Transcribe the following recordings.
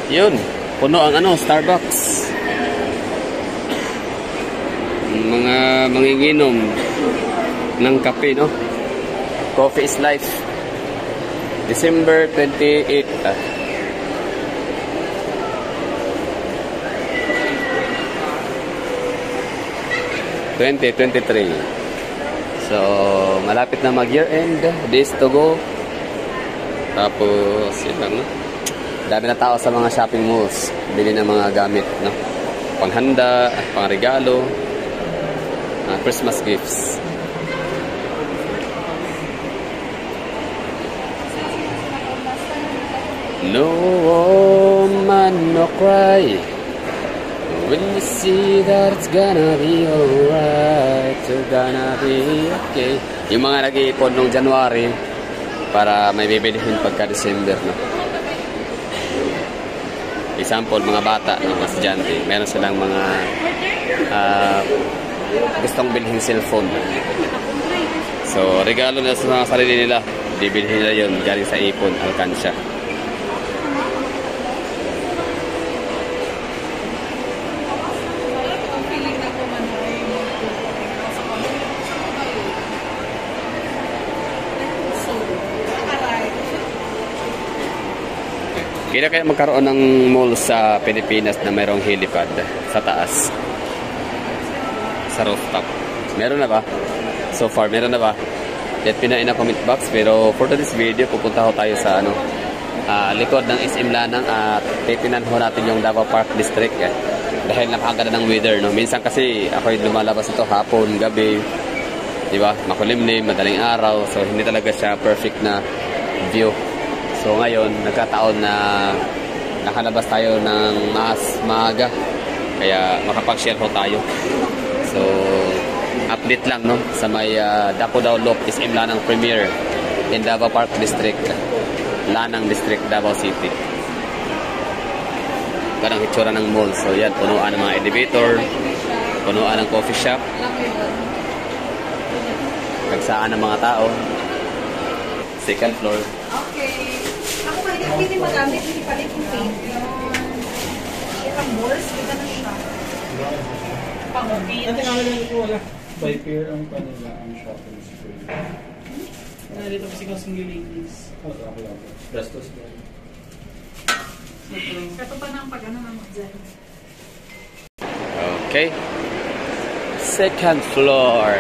Yun, puno ang ano, Starbucks. Mga manginginom ng kape, no? Coffee is life. December 28. 2023. So, malapit na mag-year end. Days to go. Tapos, yun lang, no? Dami na tao sa mga shopping malls. Bili ng mga gamit, no? Panghanda, pangregalo, Christmas gifts. No woman, no cry. When you see that it's gonna be alright, it's gonna be okay. Yung mga nag-iipon nung January para may bibilihin pagka December, no? Example, mga bata, no, mga estudyante, meron silang mga gustong bilhin cellphone. So, regalo nila sa mga sarili nila. Bibilhin nila yun galing sa ipon, alkansya. Kaya kaya magkaroon ng mall sa Pilipinas na mayroong helipad sa taas. Sa rooftop. Meron na ba? So far, meron na ba? Let me know in a comment box. Pero for today's video, pupunta ho tayo sa likod ng SM Lanang at titinan ho natin yung Davao Park District. Dahil napakaganda ng weather, no? Minsan kasi ako yung lumalabas ito hapon, gabi. Diba? Makulimlim, madaling araw. So hindi talaga siya perfect na view. So ngayon, nagkataon na nakalabas tayo ng mas maaga. Kaya makapag-share ho tayo. So, update lang, no? Sa may Daco Loop SM Lanang Premier in Davao Park District. Lanang District, Davao City. Parang hitsura ng mall. So yan, punuan ng mga elevator, punuan ng coffee shop, kagsaan ng mga tao. Second floor. Okay. Ako hindi magamit, hindi palit yung paint. Yung malls, kita na siya. Pang-upin. Ate namin lang ito wala. By pair ang kanila ang shopping spree. Narito kasi kung single ladies. Gastos ba? Kato pa ng pag-ano ng mag-zen. Okay. Second floor.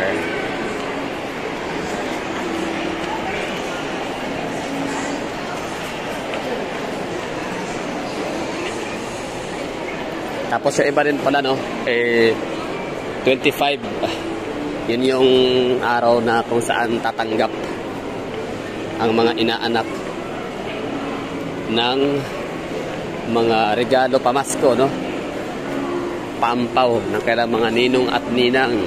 Tapos yung iba rin pala, no? 25. Yun yung araw na kung saan tatanggap ang mga inaanak ng mga regalo pamasko, no? Paampaw ng kailang mga ninong at ninang.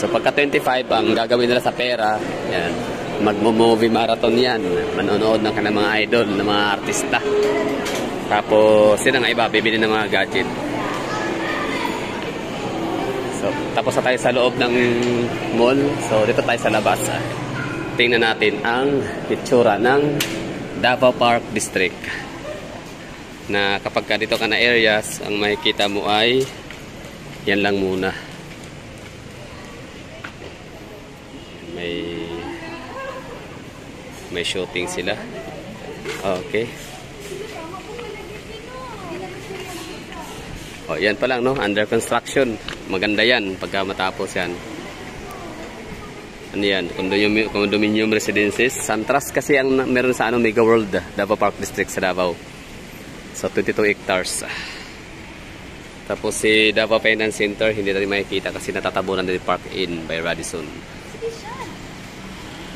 So pagka 25, ang gagawin nila sa pera, yan, magmo-movie marathon yan, manonood ng kanilang mga idol, ng mga artista. Tapos yun ang iba, bibili ng mga gadget. So tapos na tayo sa loob ng mall. So dito tayo sa labas. Tingnan natin ang itsura ng Davao Park District. Na kapag ka dito ka na areas, ang makikita mo ay yan lang muna. May shooting sila. Okay. Oh, yan pa lang, no? Under construction. Maganda yan pagka matapos yan. Ano yan? Condominium residences. Santras kasi ang meron sa Mega World, Davao Park District sa Davao. So 22 hectares. Tapos si Davao Finance Center, hindi natin makikita kasi natatabunan din Park Inn by Radisson.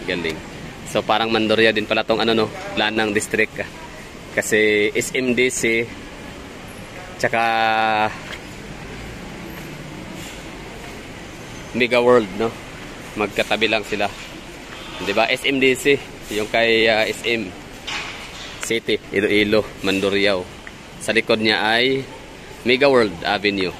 Galing. So parang Mandurria din pala tong Lanang District. Kasi SMDC tsaka Mega World, no? Magkatabi lang sila. 'Di ba? SMDC, yung kay SM City, Iloilo, Mandurriao. Sa likod niya ay Mega World Avenue.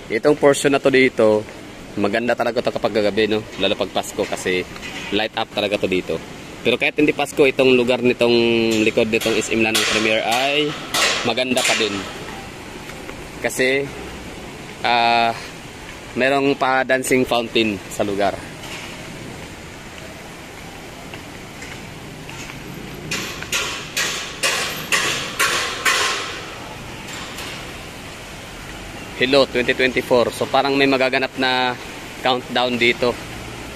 Itong portion na to dito, maganda talaga to kapag gabi, no? Lalo pag Pasko kasi light up talaga to dito. Pero kahit hindi Pasko, itong lugar nitong likod nitong SM Lanang Premier ay maganda pa din. Kasi merong pa dancing fountain sa lugar. Hello 2024. So parang may magaganap na countdown dito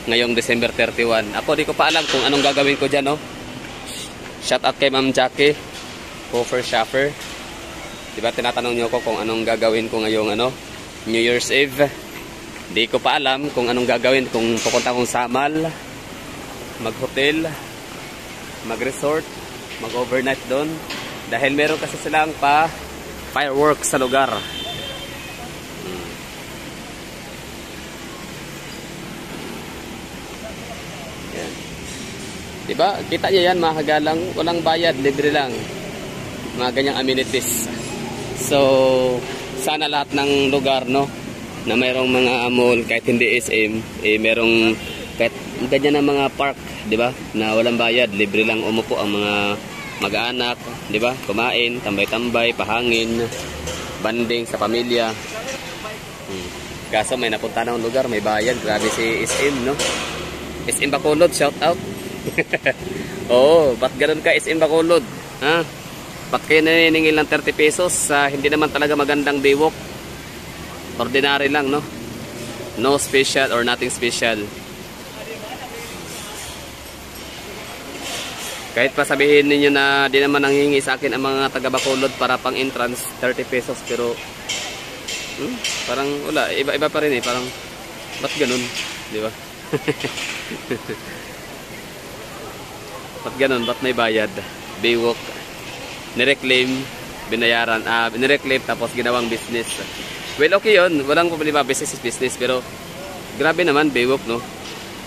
ngayong December 31. Ako di ko pa alam kung anong gagawin ko dyan, no? Shout out kay Ma'am Jackie, Hofer Shopper. Diba tinatanong niyo ko kung anong gagawin ko ngayong New Year's Eve. Di ko pa alam kung anong gagawin, kung pupunta akong Samal, mag-hotel, mag-resort, mag-overnight doon. Dahil meron kasi silang pa fireworks sa lugar. Diba? Kita niyo yan, mga kagalang, walang bayad, libre lang. Mga ganyang amenities. So, sana lahat ng lugar, no, na mayroong mga mall, kahit hindi SM, mayroong kahit ganyan na mga park, diba? Na walang bayad, libre lang umupo ang mga mag-anak, diba? Kumain, tambay-tambay, pahangin, banding sa pamilya. Kaso may napunta na ang lugar, may bayad, grabe si SM, no? SM Bacolod, shout out. Oo, ba't ganun ka SM Bacolod? Ha? Ba't kayo naniningil ng 30 pesos sa hindi naman talaga magandang daywalk? Ordinary lang, no? No special or nothing special. Kahit pa sabihin ninyo na di naman nanghingi sa akin ang mga taga Bacolod para pang entrance 30 pesos, pero parang wala, iba-iba pa rin eh. Parang ba't ganun? Di ba? Ba't ganun? Ba't may bayad? Baywalk, nireclaim, binayaran, nireclaim tapos ginawang business. Well, okay yun. Walang problema, business is business. Pero grabe naman, baywalk, no?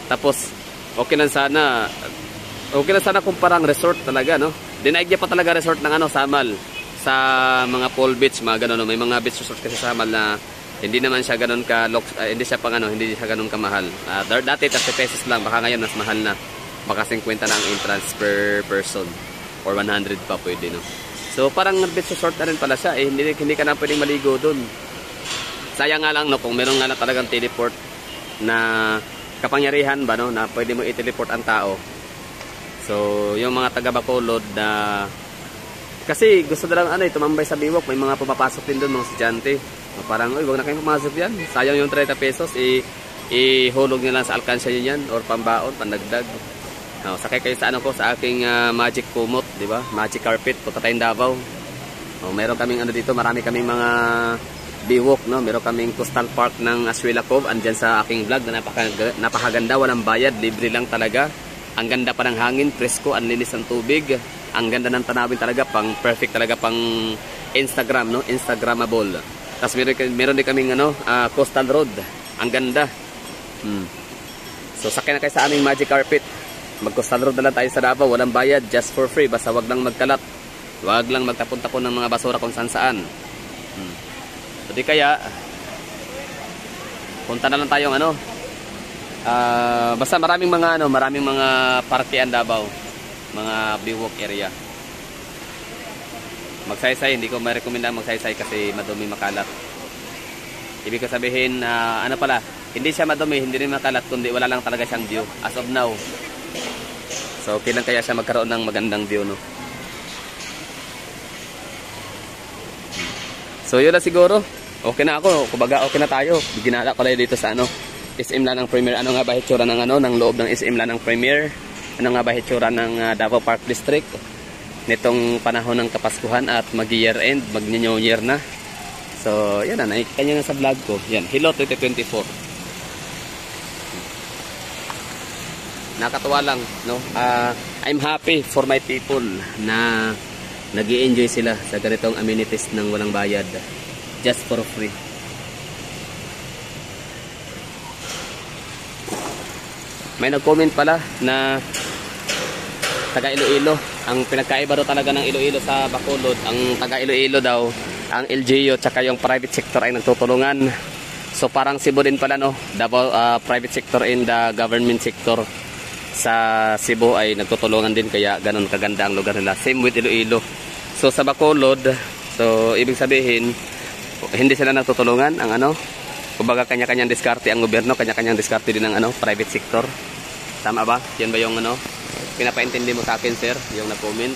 Tapos okay lang sana kung parang resort talaga, no? Dinaig niya pa talaga resort ng Samal, sa mga pool beach, mga gano'n, no? May mga beach resort kasi sa Samal na hindi naman siya gano'n hindi siya pang hindi siya gano'n kamahal. Dati 30 pesos lang, baka ngayon mas mahal na. Baka 50 na ang entrance per person or 100 pa pwede, no? So parang beach resort na rin pala siya, hindi ka na pwedeng maligo doon. Sayang nga lang, no, kung meron nga na talagang teleport na kapangyarihan ba, no, na pwede mo i-teleport ang tao. So yung mga taga Bacolod na kasi gusto na lang tumambay sa biwak, may mga pumapasok din doon, mga estudyante. Parang wag na kayong pumasok yan, sayang yung 30 pesos, ihulog nyo lang sa alkansya nyo yan or pambaon, pandagdag. Sakay kayo sa sa aking magic kumot, di ba? Magic carpet, punta tayong Davao. Meron kaming dito, marami kaming mga biwok, no? Meron kaming coastal park ng Aswila Cove, andyan sa aking vlog na napakaganda, walang bayad, libre lang talaga. Ang ganda pa ng hangin, presko, ang linis ng tubig. Ang ganda ng tanawin talaga, pang perfect talaga pang Instagram, no? Instagrammable. Tapos meron din kaming coastal road. Ang ganda. So sakay na kayo sa aming magic carpet. Mag-coastal road na lang tayo sa Davao, walang bayad, just for free, basta wag lang magkalat, wag lang magtapon-tapon ng mga basura kung saan-saan. So di kaya punta na lang tayong basta maraming mga parkean Davao, mga biwalk area. Magsaysay, hindi ko ma-recommenda magsaysay kasi madumi, makalat. Ibig ko sabihin hindi siya madumi, hindi rin makalat, kundi wala lang talaga siyang view as of now. So okay lang kaya siya magkaroon ng magandang view, no? So yun na siguro. Okay na ako, kumbaga okay na tayo. Ginala ko lang dito sa SM Lanang Premier. Ano nga ba hitsura ng loob ng SM Lanang Premier? Ano nga ba hitsura ng Davao Park District nitong panahon ng Kapaskuhan at mag-year end, mag-New Year na. So yan na, nakikita nyo nga sa vlog ko. Yan, Hello 2024. Nakatuwa lang, no? I'm happy for my people na nag-i-enjoy sila sa ganitong amenities ng walang bayad, just for free. May nag-comment pala na taga Iloilo. Ang pinagkaiba daw talaga ng Iloilo sa Bacolod, ang taga Iloilo daw, ang LGU tsaka yung private sector ay nagtutulungan. So parang Cebu din pala, no? Double private sector and the government sector sa Cebu ay nagtutulungan din, kaya ganun kaganda ang lugar nila. Same with Iloilo. So sa Bacolod, so ibig sabihin hindi sila nagtutulungan ang ano, kumbaga kanya-kanyang diskarte ang gobyerno, kanya-kanyang diskarte din ang ano, private sector. Tama ba? Yan ba yung ano pinapaintindi mo sa akin, sir, yung na-comment?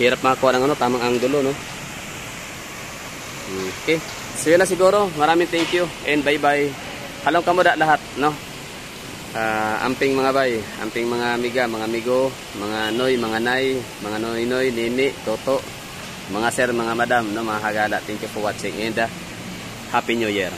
Hirap makakuha ng ano, tamang anggulo, no? Okay. So yun na siguro. Maraming thank you and bye-bye. Halong kamuda lahat, no? Amping mga bay, amping mga amiga, mga amigo, mga noy, mga nay, mga noy-noy, nini, toto, mga sir, mga madam, no, mga hagala. Thank you for watching and Happy New Year.